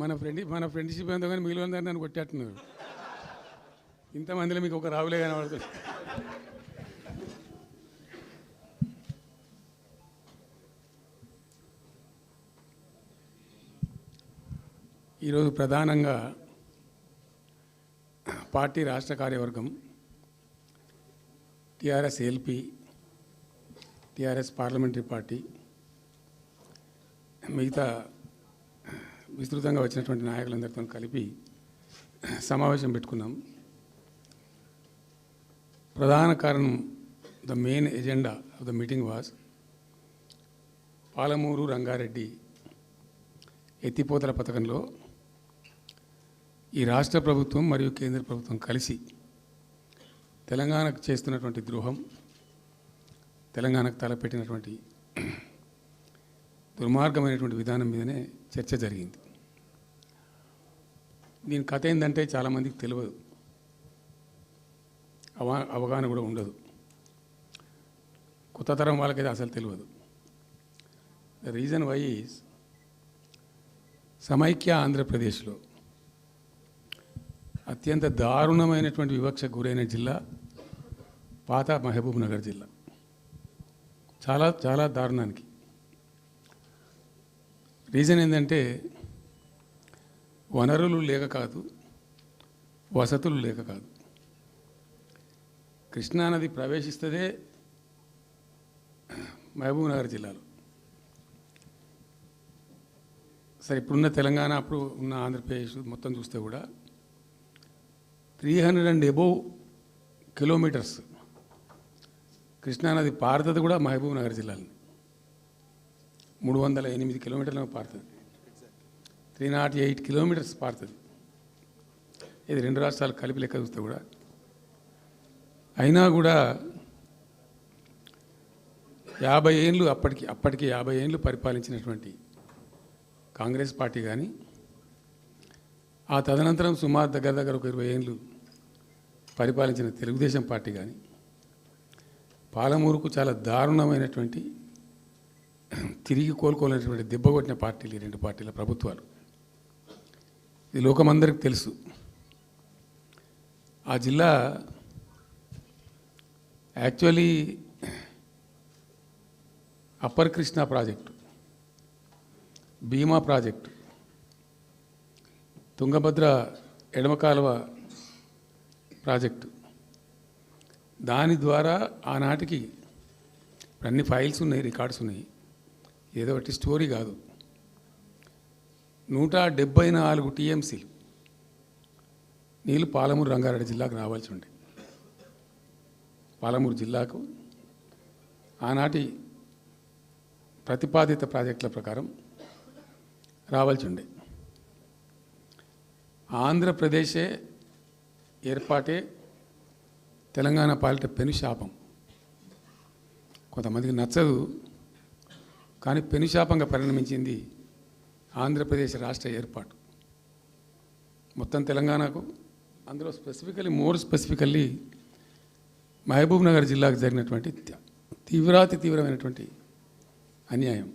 మన ఫ్రెండ్షిప్ ఎంతో కానీ మిగిలిన దాన్ని నన్ను కొట్టేట్టున్నారు. ఇంతమందిలో మీకు ఒక రావులే కనబడుతుంది. ఈరోజు ప్రధానంగా పార్టీ రాష్ట్ర కార్యవర్గం, TRS LP, TRS parliamentary party, మిగతా విస్తృతంగా వచ్చినటువంటి నాయకులందరితో కలిపి సమావేశం పెట్టుకున్నాం. ప్రధాన కారణం, the main agenda of the meeting was Palamuru Rangareddy ఎత్తిపోతల పథకంలో ఈ రాష్ట్ర ప్రభుత్వం మరియు కేంద్ర ప్రభుత్వం కలిసి తెలంగాణకు చేస్తున్నటువంటి ద్రోహం, తెలంగాణకు తలపెట్టినటువంటి దుర్మార్గమైనటువంటి విధానం మీదనే చర్చ జరిగింది. దీని కథ ఏంటంటే చాలామందికి తెలియదు, అవగాహన కూడా ఉండదు. కొత్త తరం వాళ్ళకైతే అసలు తెలియదు. ద రీజన్ వై ఈజ్ సమైక్య ఆంధ్రప్రదేశ్లో అత్యంత దారుణమైనటువంటి వివక్షకు గురైన జిల్లా పాత మహబూబ్ నగర్ జిల్లా. చాలా చాలా దారుణానికి. రీజన్ ఏంటంటే వనరులు లేక కాదు, వసతులు లేక కాదు. కృష్ణానది ప్రవేశిస్తుందే మహబూబ్ నగర్ జిల్లాలో. సరే, ఇప్పుడున్న తెలంగాణ, అప్పుడు ఉన్న ఆంధ్రప్రదేశ్ మొత్తం చూస్తే కూడా 300 and above కిలోమీటర్స్ కృష్ణానది పారుతుంది కూడా మహబూబ్ నగర్ జిల్లాలో. 308 కిలోమీటర్లు పారుతుంది, 308 కిలోమీటర్స్ పారుతుంది. ఇది రెండు రాష్ట్రాలు కలిపి లెక్క చూస్తే కూడా. అయినా కూడా 50 ఏళ్ళు అప్పటికి 50 ఏళ్ళు పరిపాలించినటువంటి కాంగ్రెస్ పార్టీ కానీ, ఆ తదనంతరం సుమారు దగ్గర ఒక 20 ఏళ్ళు పరిపాలించిన తెలుగుదేశం పార్టీ కానీ, పాలమూరుకు చాలా దారుణమైనటువంటి తిరిగి కోలుకోలేనటువంటి దెబ్బ కొట్టిన పార్టీలు ఈ రెండు పార్టీల ప్రభుత్వాలు. ఇది లోకమందరికి తెలుసు. ఆ జిల్లా యాక్చువల్లీ అప్పర్ కృష్ణా ప్రాజెక్టు, భీమా ప్రాజెక్టు, తుంగభద్ర ఎడమ కాలువ ప్రాజెక్టు, దాని ద్వారా ఆనాటికి అన్ని ఫైల్స్ ఉన్నాయి, రికార్డ్స్ ఉన్నాయి. ఏదో ఒకటి స్టోరీ కాదు. 174 టీఎంసీలు నీళ్ళు పాలమూరు రంగారెడ్డి జిల్లాకు రావాల్సి ఉండే. పాలమూరు జిల్లాకు ఆనాటి ప్రతిపాదిత ప్రాజెక్టుల ప్రకారం రావాల్సి ఉండే. ఆంధ్రప్రదేశే ఏర్పాటే తెలంగాణ పాలిట పెనుశాపం. కొంతమందికి నచ్చదు, కానీ పెనుశాపంగా పరిణమించింది ఆంధ్రప్రదేశ్ రాష్ట్ర ఏర్పాటు. మొత్తం తెలంగాణకు, అందులో మోర్ స్పెసిఫికల్లీ మహబూబ్ నగర్ జిల్లాకు జరిగినటువంటి తీవ్రమైనటువంటి అన్యాయం.